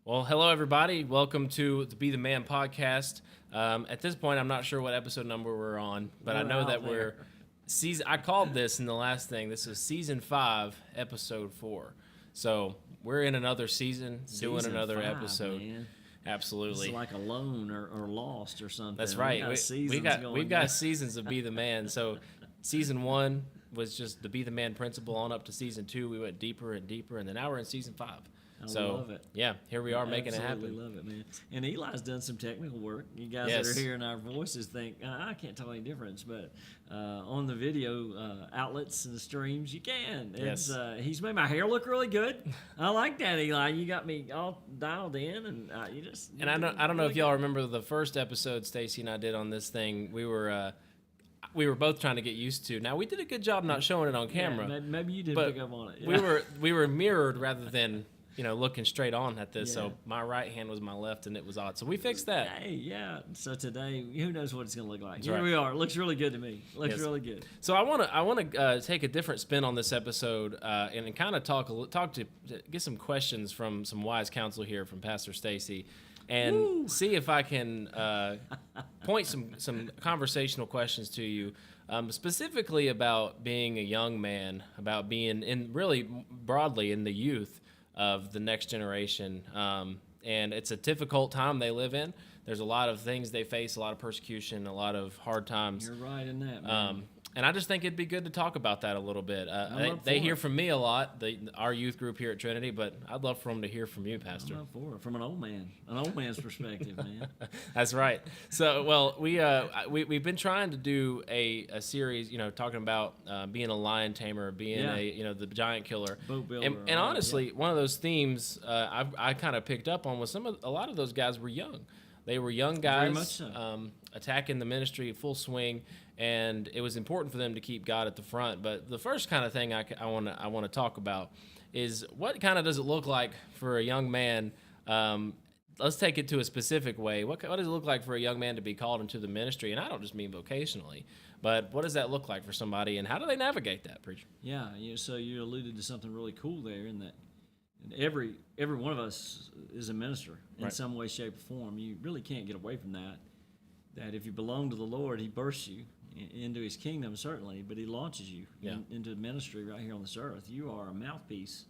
Well, hello everybody. Welcome to the Be the Man podcast. At this point, I'm not sure what episode number we're on, but I know that we're season. I called this in the last thing. This is season 5, episode 4. So we're in another season doing another 5, episode. Man. Absolutely, it's like Alone or Lost or something. That's right. We've got seasons of Be the Man. So season 1 was just the Be the Man principle. On up to season 2, we went deeper and deeper, and then now we're in season 5. I love it. Yeah, here we are making it happen. Absolutely love it, man. And Eli's done some technical work. You guys Yes. that are hearing our voices think, I can't tell any difference, but on the video outlets and the streams, you can. Yes. He's made my hair look really good. I like that, Eli. You got me all dialed in, and you just. And I don't know if y'all remember the first episode Stacey and I did on this thing. We were both trying to get used to. Now we did a good job not showing it on camera. Yeah, maybe you did but pick up on it. Yeah. we were mirrored rather than looking straight on at this. Yeah. So my right hand was my left, and it was odd. So we fixed that. Hey, yeah. So today, who knows what it's going to look like? That's Here right. we are. It looks really good to me. Looks Yes. really good. So I want to take a different spin on this episode and kind of get some questions from some wise counsel here from Pastor Stacey, and see if I can point some conversational questions to you, specifically about being a young man, about being in really broadly in the youth of the next generation. And it's a difficult time they live in. There's a lot of things they face, a lot of persecution, a lot of hard times. You're right in that, man. And I just think it'd be good to talk about that a little bit. up They for hear it. from me a lot, our youth group here at Trinity, but I'd love for them to hear from you, Pastor. I'm up for it. From an old man's perspective, man. That's right. So, well, we've been trying to do a series, talking about being a lion tamer, being the giant killer. Boat builder, And right, honestly, one of those themes I kind of picked up on was a lot of those guys were young. They were young guys, Very much so. Attacking the ministry full swing, and it was important for them to keep God at the front. But the first kind of thing I want to talk about is what kind of does it look like for a young man. Let's take it to a specific way. What does it look like for a young man to be called into the ministry? And I don't just mean vocationally, but what does that look like for somebody, and how do they navigate that, preacher? Yeah, so you alluded to something really cool there in that every one of us is a minister in Right. some way, shape, or form. You really can't get away from that. That if you belong to the Lord, He births you into His kingdom, certainly, but He launches you into ministry right here on this earth. You are a mouthpiece.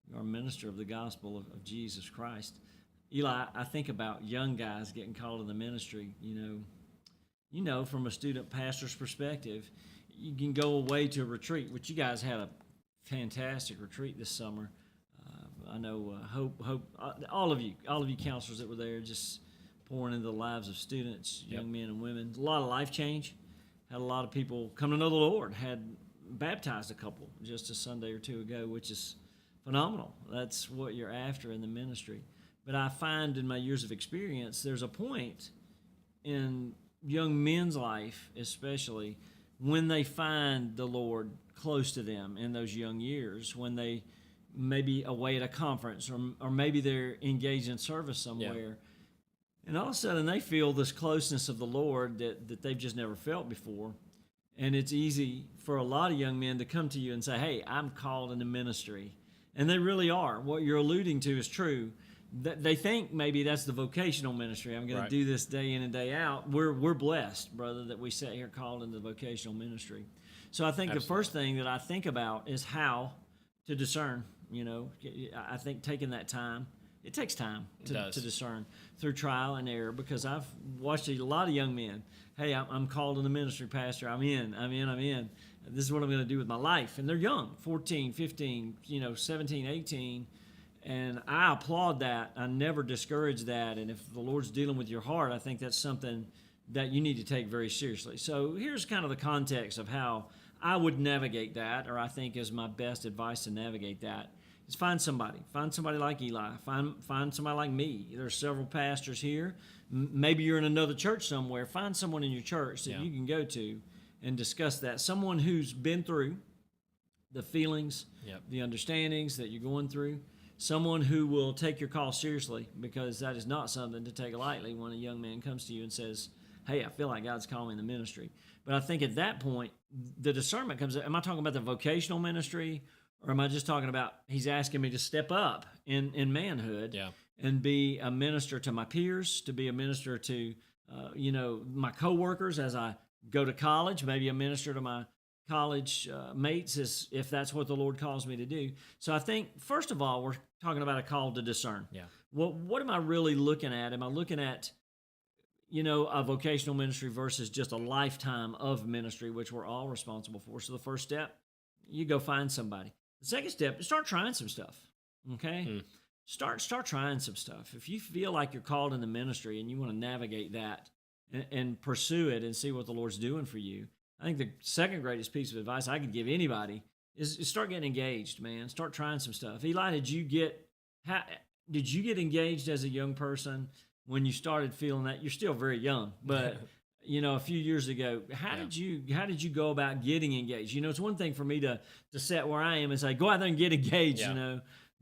You are a minister of the gospel of Jesus Christ. Eli, I think about young guys getting called to the ministry. From a student pastor's perspective, you can go away to a retreat, which you guys had a fantastic retreat this summer. I know Hope, all of you counselors that were there, just pouring into the lives of students, young men and women. A lot of life change. Had a lot of people come to know the Lord. Had baptized a couple just a Sunday or two ago, which is phenomenal. That's what you're after in the ministry. But I find in my years of experience, there's a point in young men's life, especially, when they find the Lord close to them in those young years, when they maybe away at a conference or maybe they're engaged in service somewhere. Yeah. And all of a sudden they feel this closeness of the Lord that they've just never felt before. And it's easy for a lot of young men to come to you and say, hey, I'm called into ministry. And they really are. What you're alluding to is true. They think maybe that's the vocational ministry. I'm going to do this day in and day out. We're blessed, brother, that we sat here called into the vocational ministry. So I think the first thing that I think about is how to discern. I think taking that time, it takes time to discern through trial and error, because I've watched a lot of young men. Hey, I'm called in the ministry, Pastor. I'm in. This is what I'm going to do with my life. And they're young, 14, 15, 17, 18. And I applaud that. I never discourage that. And if the Lord's dealing with your heart, I think that's something that you need to take very seriously. So here's kind of the context of how I would navigate that, or I think is my best advice to navigate that, is find somebody. Find somebody like Eli. Find somebody like me. There's several pastors here. Maybe you're in another church somewhere. Find someone in your church that you can go to and discuss that. Someone who's been through the feelings, the understandings that you're going through. Someone who will take your call seriously, because that is not something to take lightly when a young man comes to you and says, hey, I feel like God's calling me in the ministry. But I think at that point, the discernment comes. Am I talking about the vocational ministry, or am I just talking about He's asking me to step up in manhood and be a minister to my peers, to be a minister to, my coworkers as I go to college, maybe a minister to my college mates if that's what the Lord calls me to do. So I think, first of all, we're talking about a call to discern. Yeah. Well, what am I really looking at? Am I looking at, a vocational ministry versus just a lifetime of ministry, which we're all responsible for? So the first step, you go find somebody. The second step is start trying some stuff. Okay? Start trying some stuff. If you feel like you're called in the ministry and you want to navigate that and pursue it and see what the Lord's doing for you, I think the second greatest piece of advice I could give anybody is start getting engaged, man. Start trying some stuff. Eli, did you get engaged as a young person when you started feeling that? You're still very young, but a few years ago, how did you go about getting engaged? It's one thing for me to set where I am and say, go out there and get engaged,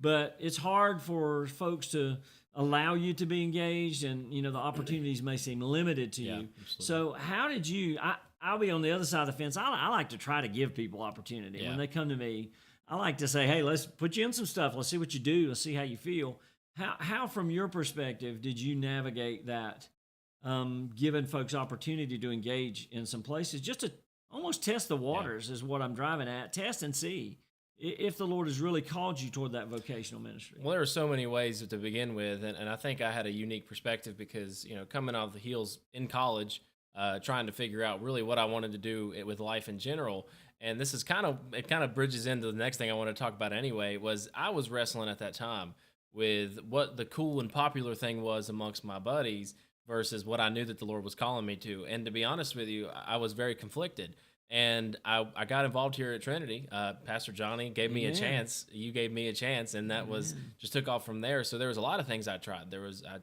but it's hard for folks to allow you to be engaged, and the opportunities may seem limited to you. Absolutely. So how did you? I'll be on the other side of the fence. I like to try to give people opportunity when they come to me. I like to say, hey, let's put you in some stuff. Let's see what you do. Let's see how you feel. How from your perspective, did you navigate that, giving folks opportunity to engage in some places, just to almost test the waters is what I'm driving at. Test and see if the Lord has really called you toward that vocational ministry. Well, there are so many ways to begin with, and I think I had a unique perspective because, coming out of the heels in college, trying to figure out really what I wanted to do with life in general. And this is kind of bridges into the next thing I want to talk about anyway, was I was wrestling at that time with what the cool and popular thing was amongst my buddies versus what I knew that the Lord was calling me to. And to be honest with you, I was very conflicted. And I got involved here at Trinity. Pastor Johnny gave me a chance. You gave me a chance, and that was just took off from there. So there was a lot of things I tried.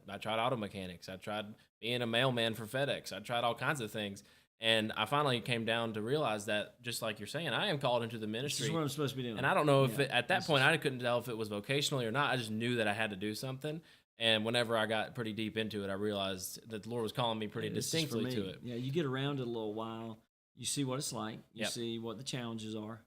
I tried auto mechanics. I tried being a mailman for FedEx. I tried all kinds of things. And I finally came down to realize that, just like you're saying, I am called into the ministry. This is what I'm supposed to be doing. And I don't know if at that point I couldn't tell if it was vocationally or not. I just knew that I had to do something. And whenever I got pretty deep into it, I realized that the Lord was calling me pretty distinctly to it. Yeah, you get around it a little while. You see what it's like. You see what the challenges are.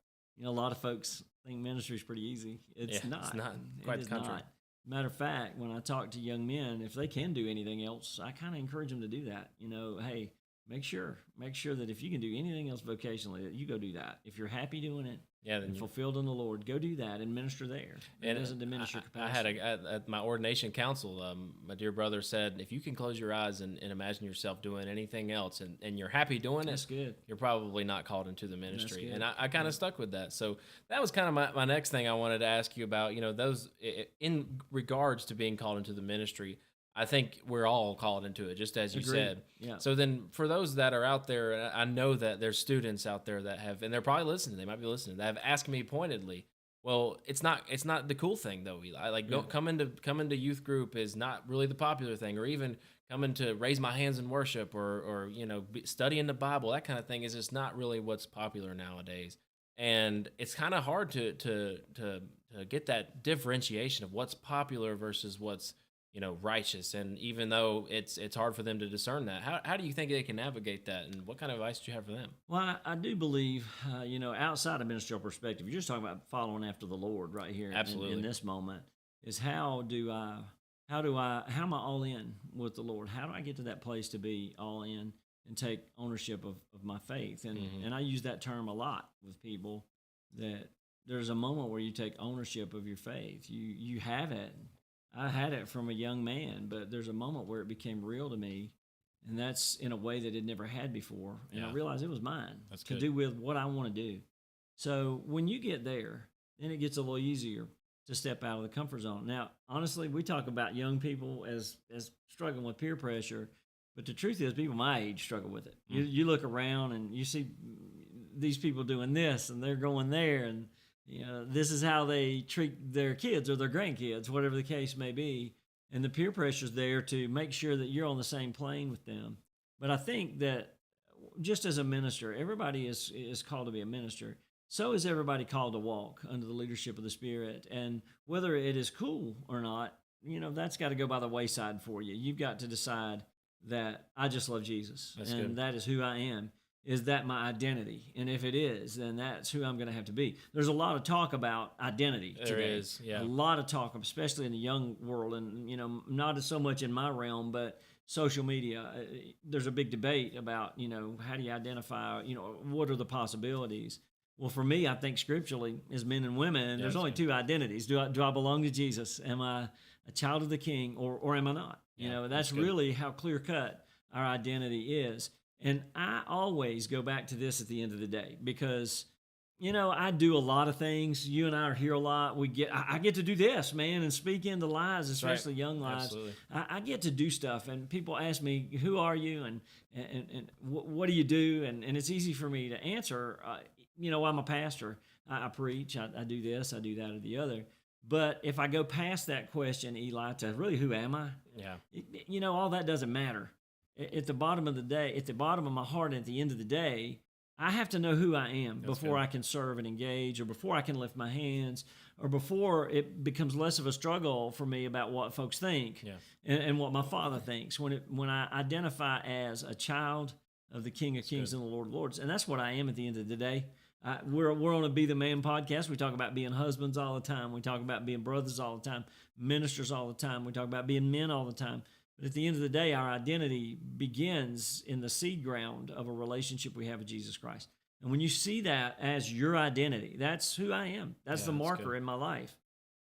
A lot of folks think ministry is pretty easy. It's not. It's not. Quite the contrary. Not. Matter of fact, when I talk to young men, if they can do anything else, I kind of encourage them to do that. Hey, make sure that if you can do anything else vocationally, that you go do that. If you're happy doing it, and fulfilled in the Lord, go do that and minister there. It doesn't diminish your capacity. I had at my ordination council, my dear brother said, if you can close your eyes and imagine yourself doing anything else and you're happy doing That's good. You're probably not called into the ministry. And I kind of stuck with that. So that was kind of my next thing I wanted to ask you about, those in regards to being called into the ministry. I think we're all called into it, just as you said. Yeah. So then for those that are out there, I know that there's students out there that have, and they're probably listening, they might be listening, that have asked me pointedly, well, it's not the cool thing though, Eli. Like don't come into youth group is not really the popular thing, or even coming to raise my hands in worship or studying the Bible, that kind of thing is just not really what's popular nowadays. And it's kind of hard to get that differentiation of what's popular versus what's righteous. And even though it's hard for them to discern that, how do you think they can navigate that, and what kind of advice do you have for them? Well, I do believe, outside of ministerial perspective, you're just talking about following after the Lord right here. Absolutely. In this moment is how am I all in with the Lord? How do I get to that place to be all in and take ownership of my faith? And I use that term a lot with people, that there's a moment where you take ownership of your faith. You have it. I had it from a young man, but there's a moment where it became real to me, and that's in a way that it never had before. And I realized it was mine to do with what I want to do. So when you get there, then it gets a little easier to step out of the comfort zone. Now, honestly, we talk about young people as struggling with peer pressure, but the truth is people my age struggle with it. You look around and you see these people doing this and they're going there, and this is how they treat their kids or their grandkids, whatever the case may be. And the peer pressure's there to make sure that you're on the same plane with them. But I think that just as a minister, everybody is called to be a minister. So is everybody called to walk under the leadership of the Spirit. And whether it is cool or not, that's got to go by the wayside for you. You've got to decide that I just love Jesus. That is who I am. is that my identity? And if it is, then that's who I'm going to have to be. There's a lot of talk about identity today. There is, yeah. A lot of talk, especially in the young world, and not so much in my realm, but social media. There's a big debate about how do you identify? What are the possibilities? Well, for me, I think scripturally, as men and women, there's only two identities. Do I belong to Jesus? Am I a child of the King, or am I not? That's really how clear cut our identity is. And I always go back to this at the end of the day because, I do a lot of things. You and I are here a lot. I get to do this, man, and speak into lives, especially young lives. Absolutely. I get to do stuff, and people ask me, "Who are you?" and what do you do? And it's easy for me to answer. I'm a pastor. I preach. I do this. I do that, or the other. But if I go past that question, Eli, to really who am I? Yeah. All that doesn't matter. At the bottom of the day, at the bottom of my heart, at the end of the day, I have to know who I am before I can serve and engage, or before I can lift my hands, or before it becomes less of a struggle for me about what folks think and what my Father thinks. When I identify as a child of the King of Kings and the Lord of Lords, and that's what I am at the end of the day. We're on a Be the Man podcast. We talk about being husbands all the time. We talk about being brothers all the time, ministers all the time. We talk about being men all the time. But at the end of the day, our identity begins in the seed ground of a relationship we have with Jesus Christ. And when you see that as your identity, that's who I am. That's the marker in my life.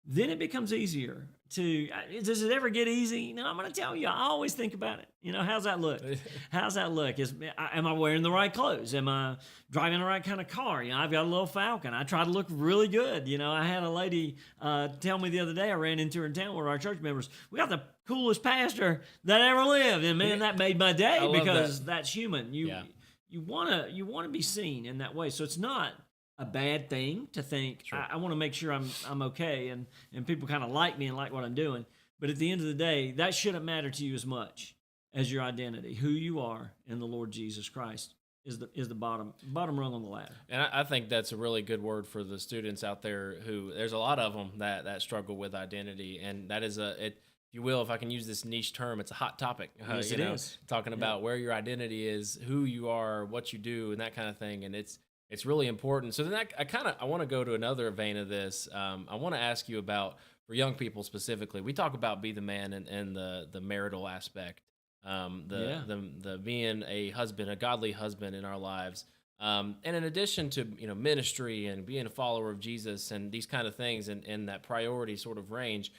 Then it becomes easier to, does it ever get easy? No, I'm going to tell you, I always think about it. How's that look? How's that look? Am I wearing the right clothes? Am I driving the right kind of car? I've got a little Falcon. I try to look really good. I had a lady tell me the other day, I ran into her in town, one of our church members, we got the coolest pastor that ever lived. And man, that made my day because that's human. You want to be seen in that way. So it's not a bad thing to think, I want to make sure I'm okay and people kind of like me and like what I'm doing. But at the end of the day, that shouldn't matter to you as much as your identity. Who you are in the Lord Jesus Christ is the bottom rung on the ladder. And I think that's a really good word for the students out there who, there's a lot of them that struggle with identity. And that is if you will, if I can use this niche term, it's a hot topic. Yes, it is. Talking about where your identity is, who you are, what you do, and that kind of thing. And it's really important. So then I want to go to another vein of this. I want to ask you about, for young people specifically, we talk about be the man and the marital aspect, the being a husband, a godly husband in our lives. And in addition to, ministry and being a follower of Jesus and these kind of things and that priority sort of range,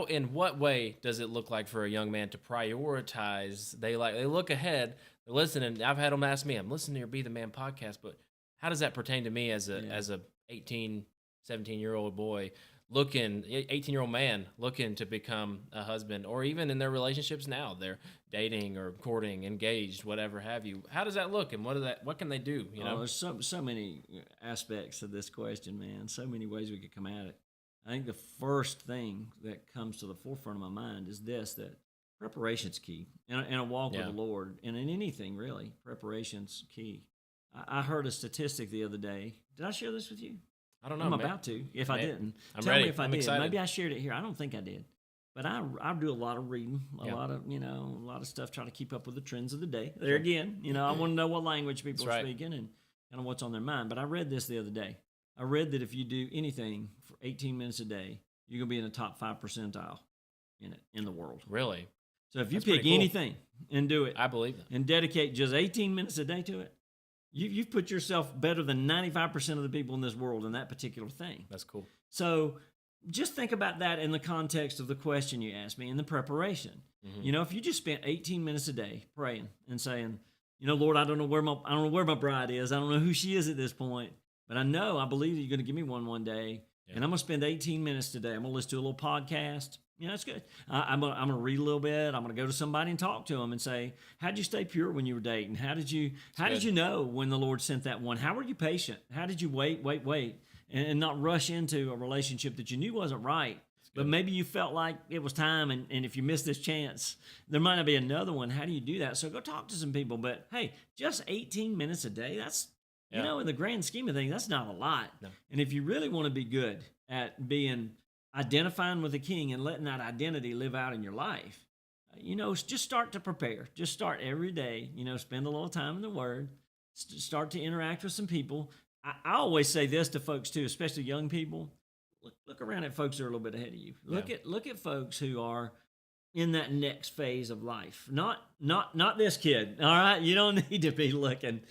in what way does it look like for a young man to prioritize? They look ahead, they're listening. I've had them ask me, I'm listening to your Be the Man podcast, but how does that pertain to me as a 18, 17-year-old boy 18-year-old man looking to become a husband, or even in their relationships now, they're dating or courting, engaged, whatever have you. How does that look, and what can they do? There's so many aspects of this question, man. So many ways we could come at it. I think the first thing that comes to the forefront of my mind is this: that preparation's key in a walk with the Lord, and in anything really. Preparation's key. I heard a statistic the other day. Did I share this with you? I don't know. I'm about to. If I didn't, tell me if I did. Excited. Maybe I shared it here. I don't think I did. But I do a lot of reading, a lot of stuff, trying to keep up with the trends of the day. There again, I want to know what language people are speaking and kind of what's on their mind. But I read this the other day. I read that if you do anything for 18 minutes a day, you're going to be in the top 5 percentile in the world. Really? So if you pick anything and do it, I believe that, and dedicate just 18 minutes a day to it, you've put yourself better than 95% of the people in this world in that particular thing. That's cool. So just think about that in the context of the question you asked me in the preparation. Mm-hmm. If you just spent 18 minutes a day praying and saying, Lord, I don't know where my bride is. I don't know who she is at this point, but I believe that you're going to give me one day. Yeah. And I'm going to spend 18 minutes today. I'm going to listen to a little podcast. That's good. I'm going to read a little bit. I'm going to go to somebody and talk to them and say, how'd you stay pure when you were dating? How did you know when the Lord sent that one? How were you patient? How did you wait, and not rush into a relationship that you knew wasn't right? But maybe you felt like it was time, and if you miss this chance, there might not be another one. How do you do that? So go talk to some people. But hey, just 18 minutes a day, that's, in the grand scheme of things, that's not a lot. No. And if you really want to be good at identifying with the King and letting that identity live out in your life, just start to prepare. Just start every day, spend a little time in the Word, start to interact with some people. I always say this to folks too, especially young people. Look around at folks that are a little bit ahead of you. Look at folks who are in that next phase of life. Not this kid. All right, you don't need to be looking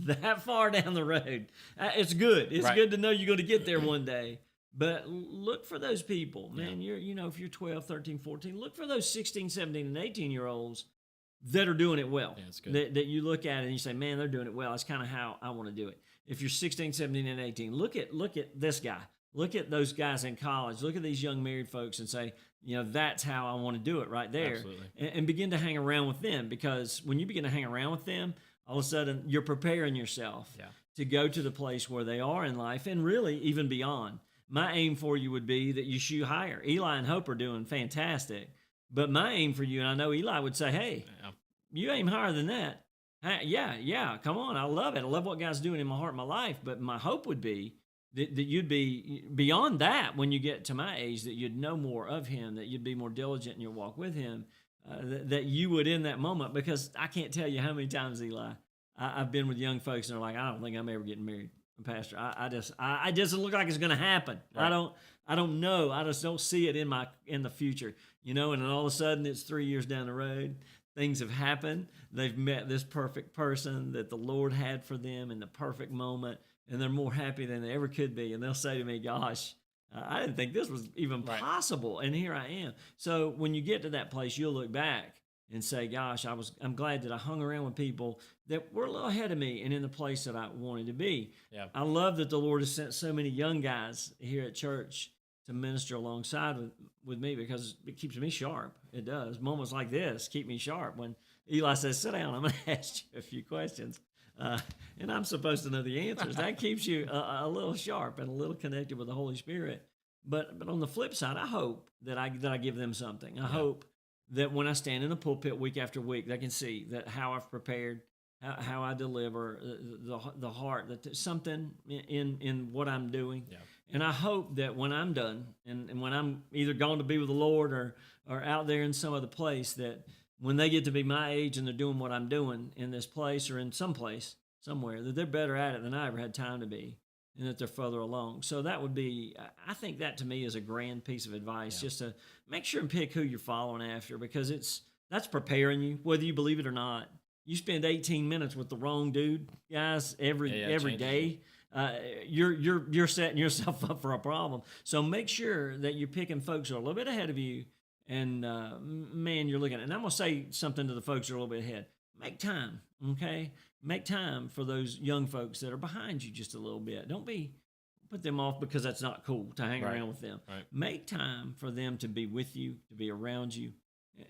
that far down the road. It's good. It's good to know you're going to get there one day. But look for those people, man. If you're 12, 13, 14, look for those 16, 17, and 18-year-olds that are doing it well. Yeah, that's good. That you look at it and you say, man, they're doing it well. That's kind of how I want to do it. If you're 16, 17, and 18, look at this guy. Look at those guys in college. Look at these young married folks and say, that's how I want to do it right there. Absolutely. And begin to hang around with them, because when you begin to hang around with them, all of a sudden you're preparing yourself to go to the place where they are in life and really even beyond. My aim for you would be that you shoot higher. Eli and Hope are doing fantastic. But my aim for you, and I know Eli would say, hey, you aim higher than that. Yeah, come on. I love it. I love what God's doing in my heart and my life. But my hope would be that you'd be beyond that when you get to my age, that you'd know more of him, that you'd be more diligent in your walk with him, that you would in that moment. Because I can't tell you how many times, Eli, I've been with young folks and they're like, I don't think I'm ever getting married. Pastor, I just look like it's going to happen. Right. I don't know. I just don't see it in the future, and then all of a sudden it's 3 years down the road. Things have happened. They've met this perfect person that the Lord had for them in the perfect moment, and they're more happy than they ever could be. And they'll say to me, gosh, I didn't think this was even possible. And here I am. So when you get to that place, you'll look back and say, gosh, I'm glad that I hung around with people that were a little ahead of me and in the place that I wanted to be. Yeah. I love that the Lord has sent so many young guys here at church to minister alongside with me, because it keeps me sharp. It does. Moments like this keep me sharp. When Eli says, sit down, I'm going to ask you a few questions. And I'm supposed to know the answers. That keeps you a little sharp and a little connected with the Holy Spirit. But on the flip side, I hope that I give them something. I hope that when I stand in the pulpit week after week, they can see that how I've prepared, how I deliver, the heart, that there's something in what I'm doing. Yeah. And I hope that when I'm done and when I'm either gone to be with the Lord or out there in some other place, that when they get to be my age and they're doing what I'm doing in this place or in some place, somewhere, that they're better at it than I ever had time to be, and that they're further along. So that would be, I think that to me is a grand piece of advice, just to make sure and pick who you're following after, because that's preparing you, whether you believe it or not. You spend 18 minutes with the wrong dude, guys, every day. You're setting yourself up for a problem. So make sure that you're picking folks who are a little bit ahead of you, and man, you're looking at. And I'm gonna say something to the folks who are a little bit ahead. Make time, okay? Make time for those young folks that are behind you just a little bit. Don't put them off because that's not cool to hang around with them. Right. Make time for them to be with you, to be around you,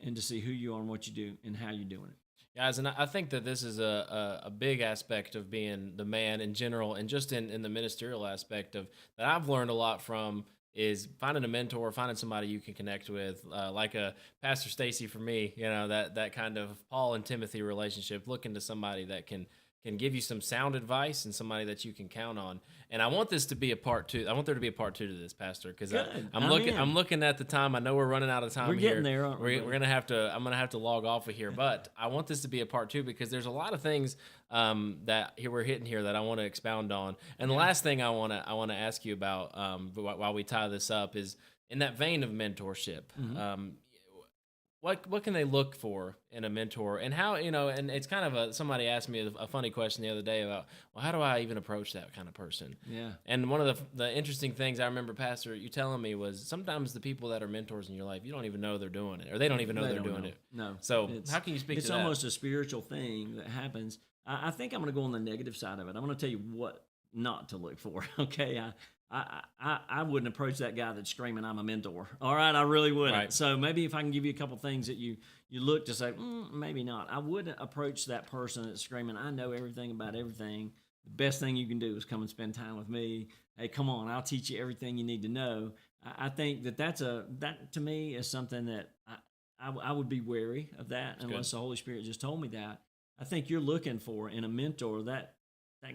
and to see who you are and what you do and how you're doing it. Guys, and I think that this is a big aspect of being the man in general, and just in the ministerial aspect of that I've learned a lot from is finding a mentor, finding somebody you can connect with, like a Pastor Stacey for me, that kind of Paul and Timothy relationship, looking to somebody that can give you some sound advice and somebody that you can count on. And I want this to be a part two. I want there to be a part two to this, Pastor, because I'm looking at the time. I know we're running out of time. We're getting there, aren't we? We're gonna have to. I'm gonna have to log off of here, but I want this to be a part two because there's a lot of things that we're hitting here that I want to expound on. And the last thing I want to ask you about while we tie this up is in that vein of mentorship. Mm-hmm. What can they look for in a mentor, and how, and it's kind of somebody asked me a funny question the other day about, well, how do I even approach that kind of person? Yeah. And one of the interesting things I remember, Pastor, you telling me was sometimes the people that are mentors in your life, you don't even know they're doing it, or they don't even know they're doing it. No. So how can you speak to that? It's almost a spiritual thing that happens. I think I'm going to go on the negative side of it. I'm going to tell you what not to look for. Okay. I wouldn't approach that guy that's screaming, I'm a mentor. All right, I really wouldn't. Right. So maybe if I can give you a couple things that you look to say, maybe not. I wouldn't approach that person that's screaming, I know everything about everything. The best thing you can do is come and spend time with me. Hey, come on, I'll teach you everything you need to know. I think that to me is something that I would be wary of that. That's unless good. The Holy Spirit just told me that. I think you're looking for in a mentor that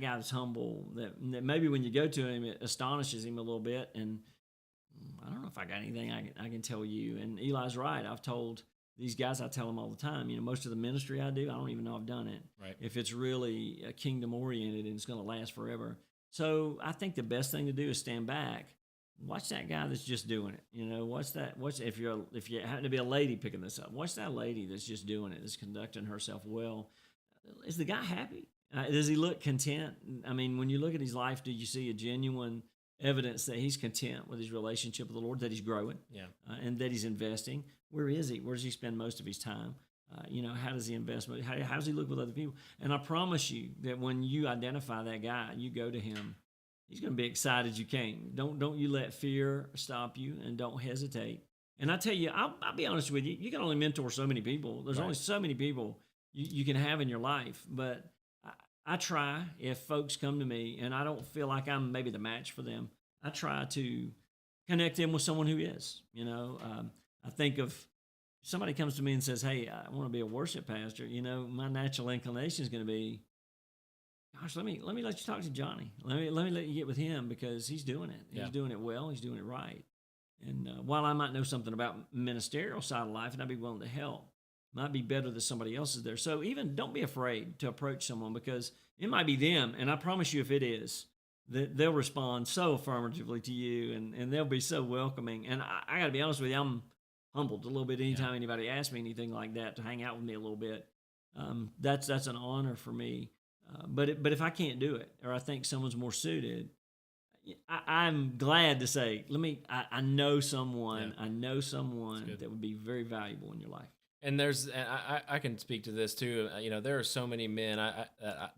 guy is humble, that maybe when you go to him, it astonishes him a little bit. And I don't know if I got anything I can tell you. And Eli's right. I've told these guys, I tell them all the time, most of the ministry I do, I don't even know I've done it. Right. If it's really kingdom oriented and it's going to last forever. So I think the best thing to do is stand back, watch that guy that's just doing it. If you happen to be a lady picking this up, watch that lady that's just doing it, that's conducting herself well. Is the guy happy? Does he look content? I mean, when you look at his life, do you see a genuine evidence that he's content with his relationship with the Lord, that he's growing, and that he's investing? Where is he? Where does he spend most of his time? How does he invest? How does he look with other people? And I promise you that when you identify that guy, you go to him, he's going to be excited you came. Don't you let fear stop you, and don't hesitate. And I tell you, I'll be honest with you, you can only mentor so many people. There's only so many people you can have in your life. But I try, if folks come to me and I don't feel like I'm maybe the match for them, I try to connect them with someone who is. I think of somebody comes to me and says, "Hey, I want to be a worship pastor." My natural inclination is going to be, "Gosh, let me let you talk to Johnny. Let me let you get with him, because he's doing it. He's doing it well. He's doing it right." And while I might know something about ministerial side of life and I'd be willing to help, might be better that somebody else is there. So even don't be afraid to approach someone, because it might be them. And I promise you, if it is, that they'll respond so affirmatively to you, and they'll be so welcoming. And I got to be honest with you, I'm humbled a little bit anytime anybody asks me anything like that, to hang out with me a little bit. That's an honor for me. But if I can't do it, or I think someone's more suited, I'm glad to say, I know someone. I know someone that would be very valuable in your life. And I can speak to this too. There are so many men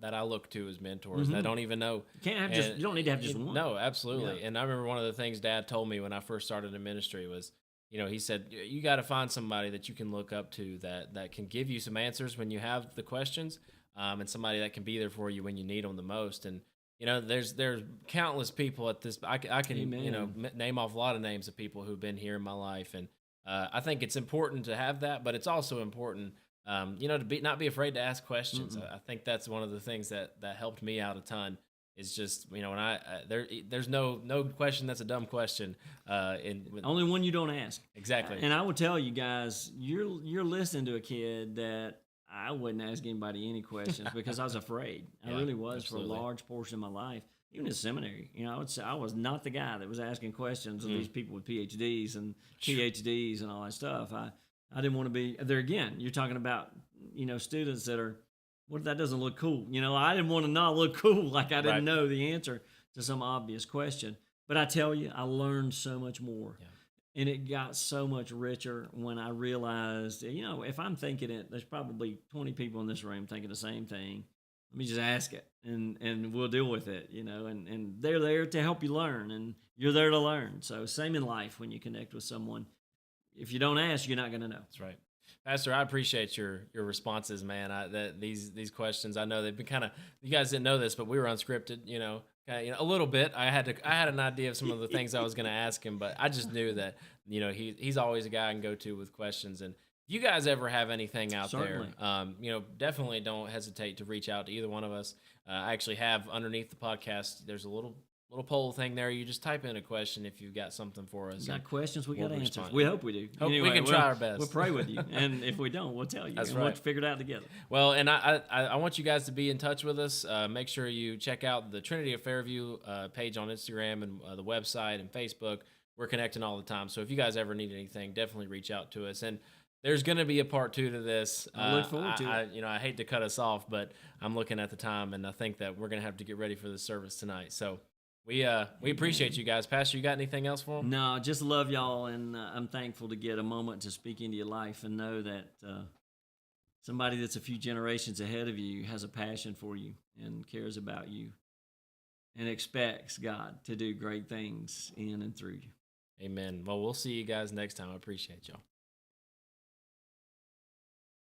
that I look to as mentors that don't even know. You don't need to have just one. No, absolutely. Yeah. And I remember one of the things Dad told me when I first started in ministry was, he said, you got to find somebody that you can look up to, that can give you some answers when you have the questions, and somebody that can be there for you when you need them the most. And there's countless people at this. I can name off a lot of names of people who've been here in my life, and I think it's important to have that, but it's also important, to not be afraid to ask questions. I think that's one of the things that helped me out a ton. Is just when there's no question that's a dumb question. Only one you don't ask. Exactly. And I will tell you guys, you're listening to a kid that I wouldn't ask anybody any questions because I was afraid. I really was, absolutely, for a large portion of my life. Even in seminary, I would say I was not the guy that was asking questions of these people with PhDs and PhDs and all that stuff. I didn't want to be there. Again, you're talking about students that are, that doesn't look cool. I didn't want to not look cool, like I didn't know the answer to some obvious question. But I tell you, I learned so much more. Yeah. And it got so much richer when I realized, if I'm thinking it, there's probably 20 people in this room thinking the same thing. Let me just ask it, and we'll deal with it, and they're there to help you learn, and you're there to learn. So same in life, when you connect with someone, if you don't ask, you're not going to know. That's right. Pastor, I appreciate your responses, man. These questions, I know they've been kind of, you guys didn't know this, but we were unscripted, a little bit. I had an idea of some of the things I was going to ask him, but I just knew that, he's always a guy I can go to with questions. And if you guys ever have anything out there, definitely don't hesitate to reach out to either one of us. I actually have underneath the podcast, there's a little poll thing there. You just type in a question if you've got something for us. You got questions, we got answers. We hope we do. Anyway, we can try our best. We'll pray with you, and if we don't, we'll tell you. That's and right. We'll figure it out together. Well, and I want you guys to be in touch with us. Make sure you check out the Trinity of Fairview page on Instagram and the website and Facebook. We're connecting all the time. So if you guys ever need anything, definitely reach out to us. And there's going to be a part 2 to this. I look forward to it. I hate to cut us off, but I'm looking at the time, and I think that we're going to have to get ready for the service tonight. So we appreciate you guys. Pastor, you got anything else for them? No, just love y'all, and I'm thankful to get a moment to speak into your life and know that somebody that's a few generations ahead of you has a passion for you and cares about you and expects God to do great things in and through you. Amen. Well, we'll see you guys next time. I appreciate y'all.